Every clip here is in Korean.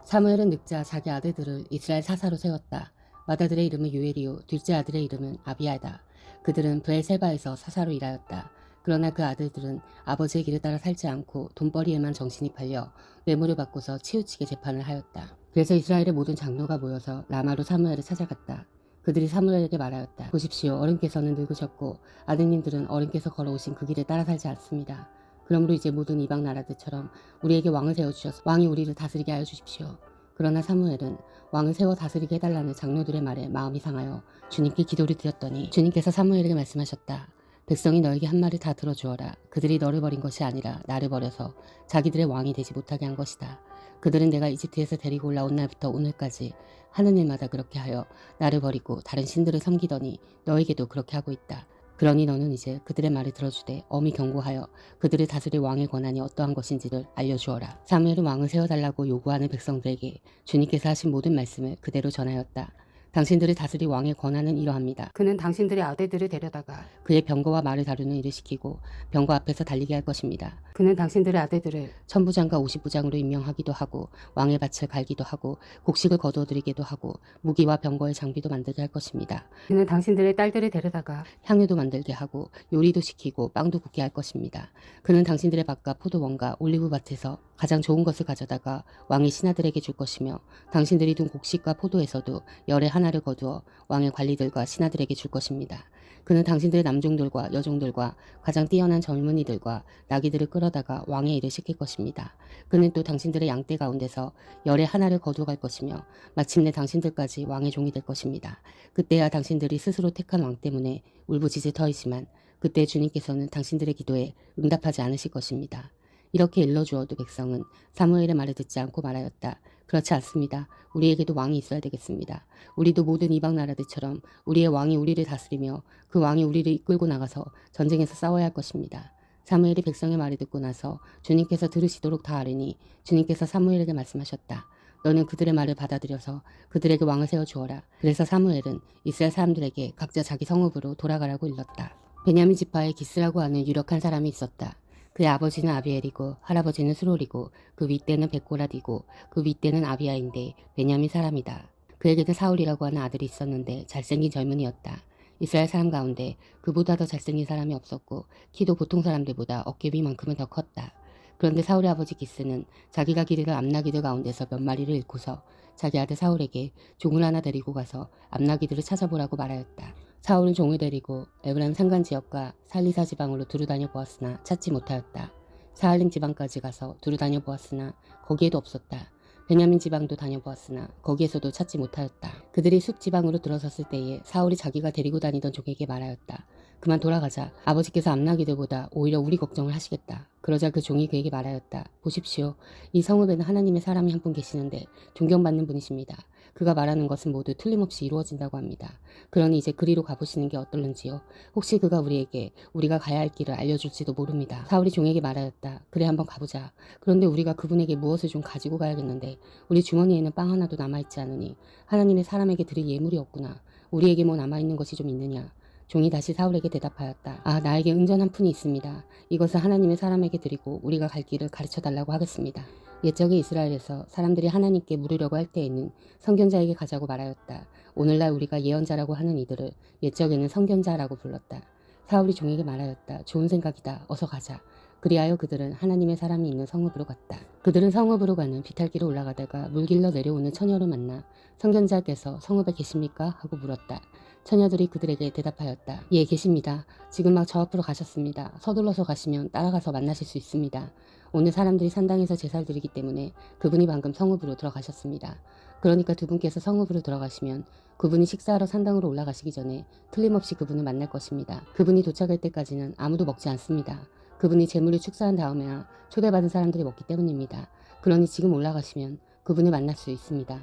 사무엘은 늙자 자기 아들들을 이스라엘 사사로 세웠다. 맏아들의 이름은 요엘이요 둘째 아들의 이름은 아비야다. 그들은 브엘세바에서 사사로 일하였다. 그러나 그 아들들은 아버지의 길을 따라 살지 않고 돈벌이에만 정신이 팔려 뇌물을 받고서 치우치게 재판을 하였다. 그래서 이스라엘의 모든 장로가 모여서 라마로 사무엘을 찾아갔다. 그들이 사무엘에게 말하였다. 보십시오. 어른께서는 늙으셨고 아드님들은 어른께서 걸어오신 그 길을 따라 살지 않습니다. 그러므로 이제 모든 이방 나라들처럼 우리에게 왕을 세워주셔서 왕이 우리를 다스리게 하여 주십시오. 그러나 사무엘은 왕을 세워 다스리게 해달라는 장로들의 말에 마음이 상하여 주님께 기도를 드렸더니 주님께서 사무엘에게 말씀하셨다. 백성이 너에게 한 말을 다 들어주어라. 그들이 너를 버린 것이 아니라 나를 버려서 자기들의 왕이 되지 못하게 한 것이다. 그들은 내가 이집트에서 데리고 올라온 날부터 오늘까지 하는 일마다 그렇게 하여 나를 버리고 다른 신들을 섬기더니 너에게도 그렇게 하고 있다. 그러니 너는 이제 그들의 말을 들어주되 엄히 경고하여 그들을 다스릴 왕의 권한이 어떠한 것인지를 알려주어라. 사무엘은 왕을 세워달라고 요구하는 백성들에게 주님께서 하신 모든 말씀을 그대로 전하였다. 당신들을 다스릴 왕의 권한은 이러합니다. 그는 당신들의 아들들을 데려다가 그의 병거와 말을 다루는 일을 시키고 병거 앞에서 달리게 할 것입니다. 그는 당신들의 아들들을 천부장과 오십부장으로 임명하기도 하고 왕의 밭을 갈기도 하고 곡식을 거두어들이기도 하고 무기와 병거의 장비도 만들게 할 것입니다. 그는 당신들의 딸들을 데려다가 향유도 만들게 하고 요리도 시키고 빵도 굽게 할 것입니다. 그는 당신들의 밭과 포도원과 올리브밭에서 가장 좋은 것을 가져다가 왕의 신하들에게 줄 것이며 당신들이 둔 곡식과 포도에서도 열의 하나를 거두어 왕의 관리들과 신하들에게 줄 것입니다. 그는 당신들의 남종들과 여종들과 가장 뛰어난 젊은이들과 나귀들을 끌어다가 왕의 일을 시킬 것입니다. 그는 또 당신들의 양떼 가운데서 열의 하나를 거두어갈 것이며 마침내 당신들까지 왕의 종이 될 것입니다. 그때야 당신들이 스스로 택한 왕 때문에 울부짖을 터이지만 그때 주님께서는 당신들의 기도에 응답하지 않으실 것입니다. 이렇게 일러주어도 백성은 사무엘의 말을 듣지 않고 말하였다. 그렇지 않습니다. 우리에게도 왕이 있어야 되겠습니다. 우리도 모든 이방 나라들처럼 우리의 왕이 우리를 다스리며 그 왕이 우리를 이끌고 나가서 전쟁에서 싸워야 할 것입니다. 사무엘이 백성의 말을 듣고 나서 주님께서 들으시도록 다 아뢰니 주님께서 사무엘에게 말씀하셨다. 너는 그들의 말을 받아들여서 그들에게 왕을 세워주어라. 그래서 사무엘은 이스라엘 사람들에게 각자 자기 성읍으로 돌아가라고 일렀다. 베냐민 지파에 기스라고 하는 유력한 사람이 있었다. 그의 아버지는 아비엘이고 할아버지는 수롤이고 그 윗대는 백고랏이고 그 윗대는 아비야인데 베냐민 사람이다. 그에게도 사울이라고 하는 아들이 있었는데 잘생긴 젊은이였다. 이스라엘 사람 가운데 그보다 더 잘생긴 사람이 없었고 키도 보통 사람들보다 어깨 위만큼은 더 컸다. 그런데 사울의 아버지 기스는 자기가 기르던 암나기들 가운데서 몇 마리를 잃고서 자기 아들 사울에게 종을 하나 데리고 가서 암나기들을 찾아보라고 말하였다. 사울은 종을 데리고 에브라임 산간 지역과 살리사 지방으로 두루다녀 보았으나 찾지 못하였다. 사할림 지방까지 가서 두루다녀 보았으나 거기에도 없었다. 베냐민 지방도 다녀보았으나 거기에서도 찾지 못하였다. 그들이 숲 지방으로 들어섰을 때에 사울이 자기가 데리고 다니던 종에게 말하였다. 그만 돌아가자. 아버지께서 암나기들보다 오히려 우리 걱정을 하시겠다. 그러자 그 종이 그에게 말하였다. 보십시오. 이 성읍에는 하나님의 사람이 한 분 계시는데 존경받는 분이십니다. 그가 말하는 것은 모두 틀림없이 이루어진다고 합니다. 그러니 이제 그리로 가보시는 게 어떨는지요. 혹시 그가 우리에게 우리가 가야 할 길을 알려줄지도 모릅니다. 사울이 종에게 말하였다. 그래 한번 가보자. 그런데 우리가 그분에게 무엇을 좀 가지고 가야겠는데 우리 주머니에는 빵 하나도 남아있지 않으니 하나님의 사람에게 드릴 예물이 없구나. 우리에게 뭐 남아있는 것이 좀 있느냐. 종이 다시 사울에게 대답하였다. 아, 나에게 은전 한 푼이 있습니다. 이것을 하나님의 사람에게 드리고 우리가 갈 길을 가르쳐달라고 하겠습니다. 옛적에 이스라엘에서 사람들이 하나님께 물으려고 할 때에는 선견자에게 가자고 말하였다. 오늘날 우리가 예언자라고 하는 이들을 옛적에는 선견자라고 불렀다. 사울이 종에게 말하였다. 좋은 생각이다. 어서 가자. 그리하여 그들은 하나님의 사람이 있는 성읍으로 갔다. 그들은 성읍으로 가는 비탈길을 올라가다가 물길로 내려오는 처녀를 만나 선견자께서 성읍에 계십니까? 하고 물었다. 처녀들이 그들에게 대답하였다. 예, 계십니다. 지금 막 저 앞으로 가셨습니다. 서둘러서 가시면 따라가서 만나실 수 있습니다. 오늘 사람들이 산당에서 제사를 드리기 때문에 그분이 방금 성읍으로 들어가셨습니다. 그러니까 두 분께서 성읍으로 들어가시면 그분이 식사하러 산당으로 올라가시기 전에 틀림없이 그분을 만날 것입니다. 그분이 도착할 때까지는 아무도 먹지 않습니다. 그분이 제물을 축사한 다음에야 초대받은 사람들이 먹기 때문입니다. 그러니 지금 올라가시면 그분을 만날 수 있습니다.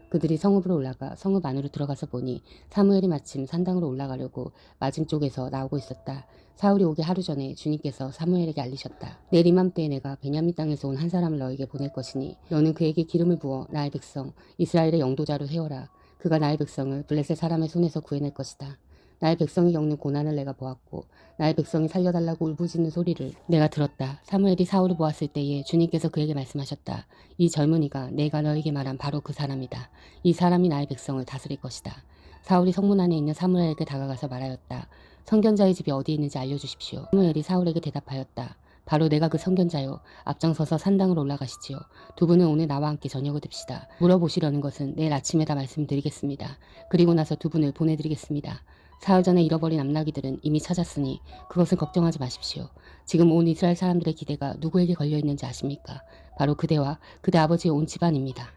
그들이 성읍으로 올라가 성읍 안으로 들어가서 보니 사무엘이 마침 산당으로 올라가려고 맞은쪽에서 나오고 있었다. 사울이 오기 하루 전에 주님께서 사무엘에게 알리셨다. 내일 이맘때에 내가 베냐민 땅에서 온 한 사람을 너에게 보낼 것이니 너는 그에게 기름을 부어 나의 백성 이스라엘의 영도자로 세워라. 그가 나의 백성을 블레셋 사람의 손에서 구해낼 것이다. 나의 백성이 겪는 고난을 내가 보았고 나의 백성이 살려달라고 울부짖는 소리를 내가 들었다. 사무엘이 사울을 보았을 때에 주님께서 그에게 말씀하셨다. 이 젊은이가 내가 너에게 말한 바로 그 사람이다. 이 사람이 나의 백성을 다스릴 것이다. 사울이 성문 안에 있는 사무엘에게 다가가서 말하였다. 선견자의 집이 어디에 있는지 알려주십시오. 사무엘이 사울에게 대답하였다. 바로 내가 그 선견자요. 앞장서서 산당으로 올라가시지요. 두 분은 오늘 나와 함께 저녁을 듭시다. 물어보시려는 것은 내일 아침에다 말씀드리겠습니다. 그리고 나서 두 분을 보내드리겠습니다. 사흘 전에 잃어버린 암나기들은 이미 찾았으니 그것을 걱정하지 마십시오. 지금 온 이스라엘 사람들의 기대가 누구에게 걸려있는지 아십니까? 바로 그대와 그대 아버지의 온 집안입니다.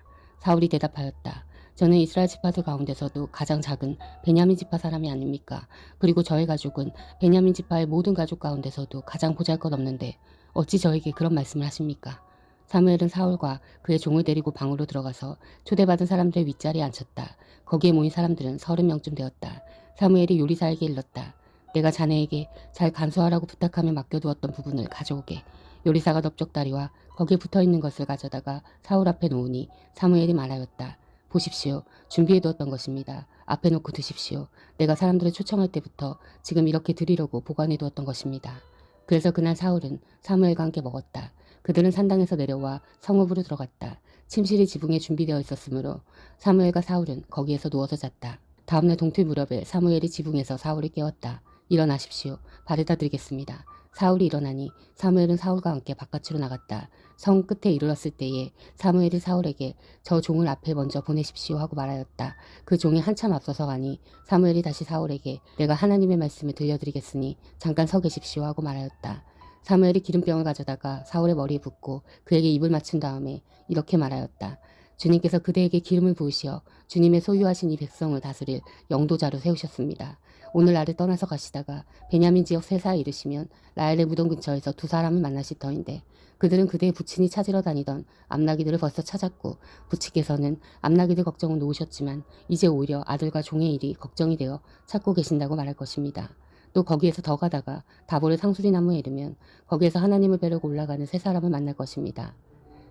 사울이 대답하였다. 저는 이스라엘 지파들 가운데서도 가장 작은 베냐민 지파 사람이 아닙니까? 그리고 저의 가족은 베냐민 지파의 모든 가족 가운데서도 가장 보잘것없는데 어찌 저에게 그런 말씀을 하십니까? 사무엘은 사울과 그의 종을 데리고 방으로 들어가서 초대받은 사람들의 윗자리에 앉혔다. 거기에 모인 사람들은 30명쯤 되었다. 사무엘이 요리사에게 일렀다. 내가 자네에게 잘 간수하라고 부탁하며 맡겨두었던 부분을 가져오게. 요리사가 넓적다리와 거기에 붙어있는 것을 가져다가 사울 앞에 놓으니 사무엘이 말하였다. 보십시오. 준비해두었던 것입니다. 앞에 놓고 드십시오. 내가 사람들을 초청할 때부터 지금 이렇게 드리려고 보관해두었던 것입니다. 그래서 그날 사울은 사무엘과 함께 먹었다. 그들은 산당에서 내려와 성읍으로 들어갔다. 침실이 지붕에 준비되어 있었으므로 사무엘과 사울은 거기에서 누워서 잤다. 다음날 동틀 무렵에 사무엘이 지붕에서 사울을 깨웠다. 일어나십시오. 바래다 드리겠습니다. 사울이 일어나니 사무엘은 사울과 함께 바깥으로 나갔다. 성 끝에 이르렀을 때에 사무엘이 사울에게 저 종을 앞에 먼저 보내십시오 하고 말하였다. 그 종이 한참 앞서서 가니 사무엘이 다시 사울에게 내가 하나님의 말씀을 들려드리겠으니 잠깐 서 계십시오 하고 말하였다. 사무엘이 기름병을 가져다가 사울의 머리에 붓고 그에게 입을 맞춘 다음에 이렇게 말하였다. 주님께서 그대에게 기름을 부으시어 주님의 소유하신 이 백성을 다스릴 영도자로 세우셨습니다. 오늘 나를 떠나서 가시다가 베냐민 지역 세사에 이르시면 라헬의 무덤 근처에서 두 사람을 만나실 터인데 그들은 그대의 부친이 찾으러 다니던 암나기들을 벌써 찾았고 부친께서는 암나기들 걱정은 놓으셨지만 이제 오히려 아들과 종의 일이 걱정이 되어 찾고 계신다고 말할 것입니다. 또 거기에서 더 가다가 다볼의 상수리나무에 이르면 거기에서 하나님을 뵈려고 올라가는 세 사람을 만날 것입니다.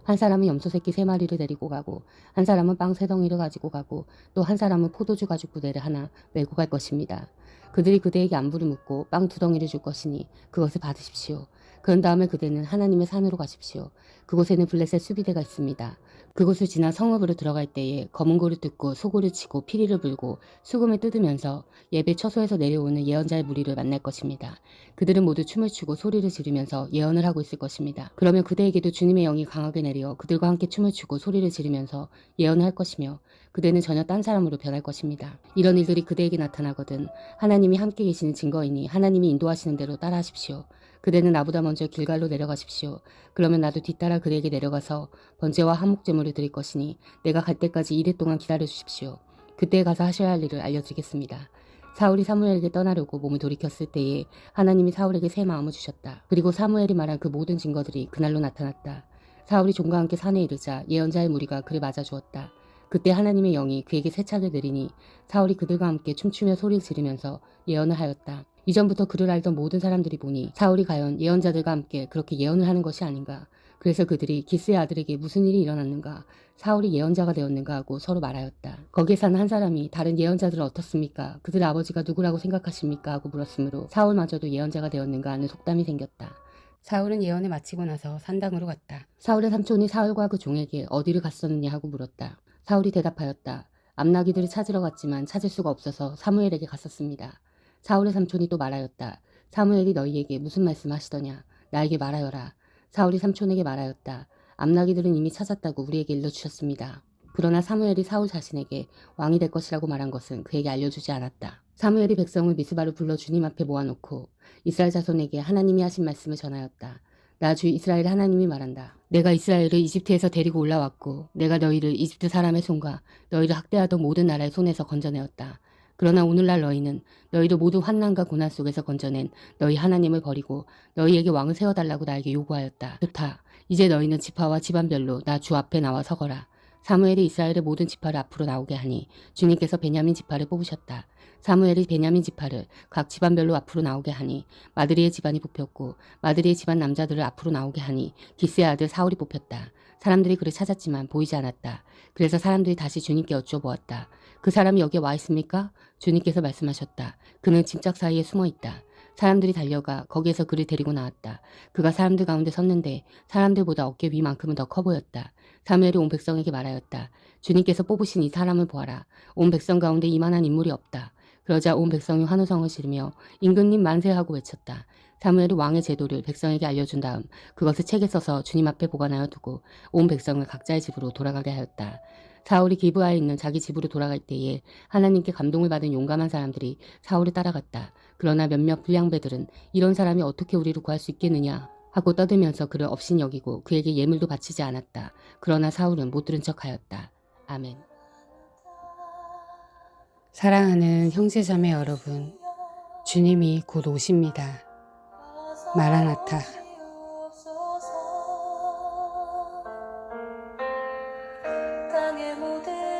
한 사람은 염소 새끼 3마리를 데리고 가고 한 사람은 빵 3덩이를 가지고 가고 또 한 사람은 포도주 가죽 부대를 하나 메고 갈 것입니다. 그들이 그대에게 안부를 묻고 빵 2덩이를 줄 것이니 그것을 받으십시오. 그런 다음에 그대는 하나님의 산으로 가십시오. 그곳에는 블레셋 수비대가 있습니다. 그곳을 지나 성읍으로 들어갈 때에 검은고를 뜯고 소고를 치고 피리를 불고 수금을 뜯으면서 예배 처소에서 내려오는 예언자의 무리를 만날 것입니다. 그들은 모두 춤을 추고 소리를 지르면서 예언을 하고 있을 것입니다. 그러면 그대에게도 주님의 영이 강하게 내려 그들과 함께 춤을 추고 소리를 지르면서 예언을 할 것이며 그대는 전혀 딴 사람으로 변할 것입니다. 이런 일들이 그대에게 나타나거든 하나님이 함께 계시는 증거이니 하나님이 인도하시는 대로 따라하십시오. 그대는 나보다 먼저 길갈로 내려가십시오. 그러면 나도 뒤따라 그대에게 내려가서 번제와 한목제물을 드릴 것이니 내가 갈 때까지 이래 동안 기다려 주십시오. 그때 가서 하셔야 할 일을 알려드리겠습니다. 사울이 사무엘에게 떠나려고 몸을 돌이켰을 때에 하나님이 사울에게 새 마음을 주셨다. 그리고 사무엘이 말한 그 모든 증거들이 그날로 나타났다. 사울이 종과 함께 산에 이르자 예언자의 무리가 그를 맞아주었다. 그때 하나님의 영이 그에게 세차게 내리니 사울이 그들과 함께 춤추며 소리를 지르면서 예언을 하였다. 이전부터 그를 알던 모든 사람들이 보니 사울이 과연 예언자들과 함께 그렇게 예언을 하는 것이 아닌가. 그래서 그들이 기스의 아들에게 무슨 일이 일어났는가, 사울이 예언자가 되었는가 하고 서로 말하였다. 거기에 사는 한 사람이 다른 예언자들은 어떻습니까? 그들의 아버지가 누구라고 생각하십니까? 하고 물었으므로 사울마저도 예언자가 되었는가 하는 속담이 생겼다. 사울은 예언을 마치고 나서 산당으로 갔다. 사울의 삼촌이 사울과 그 종에게 어디를 갔었느냐 하고 물었다. 사울이 대답하였다. 암나기들을 찾으러 갔지만 찾을 수가 없어서 사무엘에게 갔었습니다. 사울의 삼촌이 또 말하였다. 사무엘이 너희에게 무슨 말씀 하시더냐? 나에게 말하여라. 사울이 삼촌에게 말하였다. 암나기들은 이미 찾았다고 우리에게 일러주셨습니다. 그러나 사무엘이 사울 자신에게 왕이 될 것이라고 말한 것은 그에게 알려주지 않았다. 사무엘이 백성을 미스바로 불러 주님 앞에 모아놓고 이스라엘 자손에게 하나님이 하신 말씀을 전하였다. 나 주 이스라엘 하나님이 말한다. 내가 이스라엘을 이집트에서 데리고 올라왔고 내가 너희를 이집트 사람의 손과 너희를 학대하던 모든 나라의 손에서 건져내었다. 그러나 오늘날 너희는 너희도 모두 환난과 고난 속에서 건져낸 너희 하나님을 버리고 너희에게 왕을 세워달라고 나에게 요구하였다. 좋다. 이제 너희는 지파와 집안별로 나 주 앞에 나와 서거라. 사무엘이 이스라엘의 모든 지파를 앞으로 나오게 하니 주님께서 베냐민 지파를 뽑으셨다. 사무엘이 베냐민 지파를 각 집안별로 앞으로 나오게 하니 마드리의 집안이 뽑혔고 마드리의 집안 남자들을 앞으로 나오게 하니 기스의 아들 사울이 뽑혔다. 사람들이 그를 찾았지만 보이지 않았다. 그래서 사람들이 다시 주님께 여쭤보았다. 그 사람이 여기에 와 있습니까? 주님께서 말씀하셨다. 그는 짐짝 사이에 숨어 있다. 사람들이 달려가 거기에서 그를 데리고 나왔다. 그가 사람들 가운데 섰는데 사람들보다 어깨 위만큼은 더 커 보였다. 사무엘이 온 백성에게 말하였다. 주님께서 뽑으신 이 사람을 보아라. 온 백성 가운데 이만한 인물이 없다. 그러자 온 백성이 환호성을 지르며 임금님 만세하고 외쳤다. 사무엘이 왕의 제도를 백성에게 알려준 다음 그것을 책에 써서 주님 앞에 보관하여 두고 온 백성을 각자의 집으로 돌아가게 하였다. 사울이 기브아에 있는 자기 집으로 돌아갈 때에 하나님께 감동을 받은 용감한 사람들이 사울을 따라갔다. 그러나 몇몇 불량배들은 이런 사람이 어떻게 우리를 구할 수 있겠느냐 하고 떠들면서 그를 업신 여기고 그에게 예물도 바치지 않았다. 그러나 사울은 못 들은 척하였다. 아멘. 사랑하는 형제자매 여러분, 주님이 곧 오십니다. 마라나타. 땅의 모든